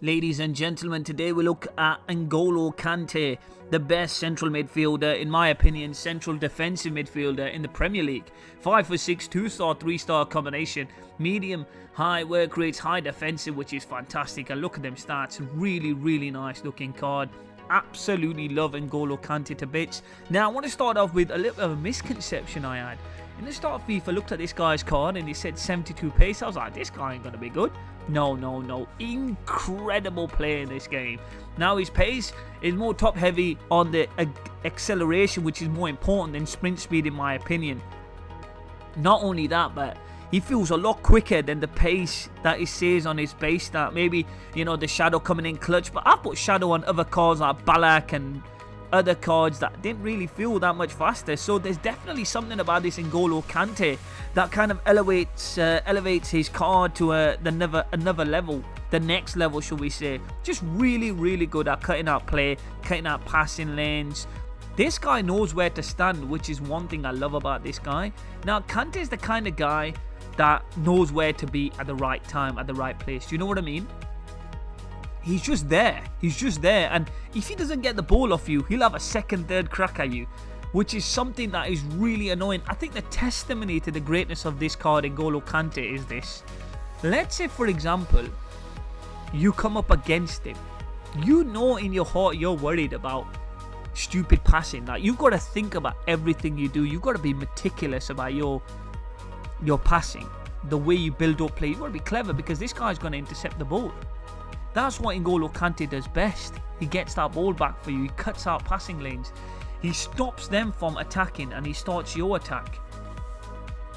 Ladies and gentlemen, today we look at N'Golo Kante, the best central midfielder, in my opinion, central defensive midfielder in the Premier League. 5'6", 2-star, 3-star combination, medium, high work rates, high defensive, which is fantastic. And look at them stats, really nice looking card. Absolutely love N'Golo Kante to bits. Now I want to start off with a little bit of a misconception I had. In the start of FIFA, I looked at this guy's card and he said 72 pace. I was like, this guy ain't going to be good. No. Incredible play in this game. Now his pace is more top heavy on the acceleration, which is more important than sprint speed in my opinion. Not only that, but he feels a lot quicker than the pace that he says on his base stat. Maybe, the shadow coming in clutch, but I put shadow on other cards like Balak and other cards that didn't really feel that much faster. So there's definitely something about this N'Golo Kante that kind of elevates his card to another level, the next level, should we say. Just really good at cutting out play, cutting out passing lanes. This guy knows where to stand, which is one thing I love about this guy. Now, Kante is the kind of guy that knows where to be at the right time, at the right place. Do you know what I mean? He's just there. And if he doesn't get the ball off you, he'll have a second, third crack at you, which is something that is really annoying. I think the testimony to the greatness of this card, N'Golo Kante, is this. Let's say, for example, you come up against him. You know in your heart you're worried about stupid passing. Like, you've got to think about everything you do. You've got to be meticulous about your passing, the way you build up play. You've got to be clever because this guy's going to intercept the ball. That's what N'Golo Kante does best. He gets that ball back for you. He cuts out passing lanes. He stops them from attacking and he starts your attack.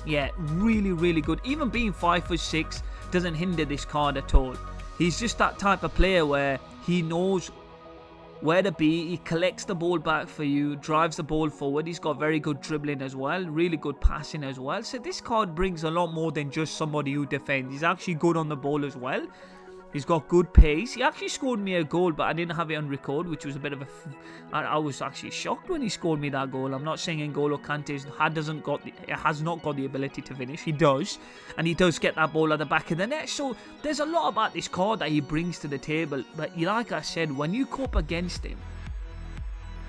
Yeah, really good. Even being 5'6" doesn't hinder this card at all. He's just that type of player where he knows where to be. He collects the ball back for you, drives the ball forward. He's got very good dribbling as well, really good passing as well. So this card brings a lot more than just somebody who defends. He's actually good on the ball as well. He's got good pace. He actually scored me a goal, but I didn't have it on record, which was a bit of I was actually shocked when he scored me that goal. I'm not saying N'Golo Kante has not got the ability to finish. He does, and he does get that ball at the back of the net. So there's a lot about this card that he brings to the table. But like I said, when you go up against him,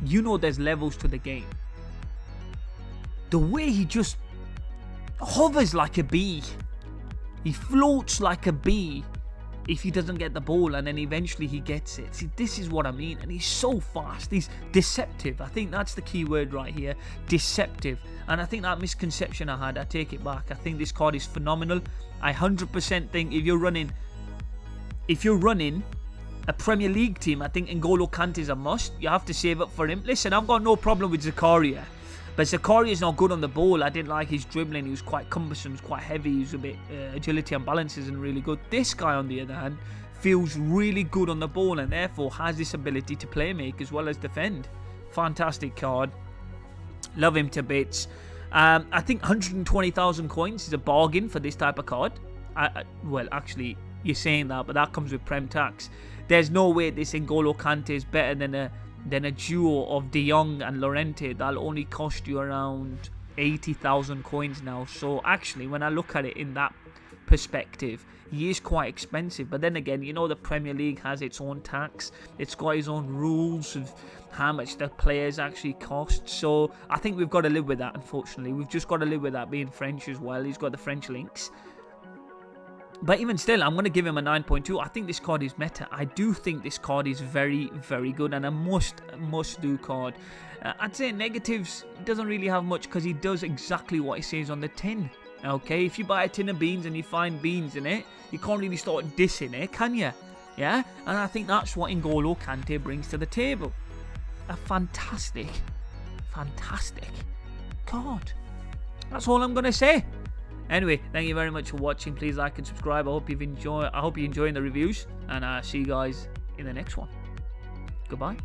you know there's levels to the game. The way he just hovers like a bee, he floats like a bee. If he doesn't get the ball and then eventually he gets it. See, this is what I mean. And he's so fast. He's deceptive. I think that's the key word right here. Deceptive. And I think that misconception I had, I take it back. I think this card is phenomenal. I 100% think if you're running a Premier League team, I think N'Golo Kante is a must. You have to save up for him. Listen, I've got no problem with Zakaria. But Zakaria is not good on the ball. I didn't like his dribbling. He was quite cumbersome, quite heavy. He was a bit agility and balance isn't really good. This guy, on the other hand, feels really good on the ball and therefore has this ability to play make as well as defend. Fantastic card. Love him to bits. I think 120,000 coins is a bargain for this type of card. Well, actually, you're saying that, but that comes with Prem tax. There's no way this N'Golo Kante is better than a duo of De Jong and Llorente. That'll only cost you around 80,000 coins now. So actually, when I look at it in that perspective, he is quite expensive. But then again, the Premier League has its own tax. It's got its own rules of how much the players actually cost. So I think we've got to live with that, unfortunately. We've just got to live with that being French as well. He's got the French links. But even still, I'm going to give him a 9.2. I think this card is meta. I do think this card is very good and a must-do card. I'd say negatives, he doesn't really have much because he does exactly what he says on the tin. Okay, if you buy a tin of beans and you find beans in it, you can't really start dissing it, can you? Yeah? And I think that's what N'Golo Kante brings to the table. A fantastic card. That's all I'm going to say. Anyway, thank you very much for watching. Please like and subscribe. I hope you're enjoying the reviews, and I'll see you guys in the next one. Goodbye.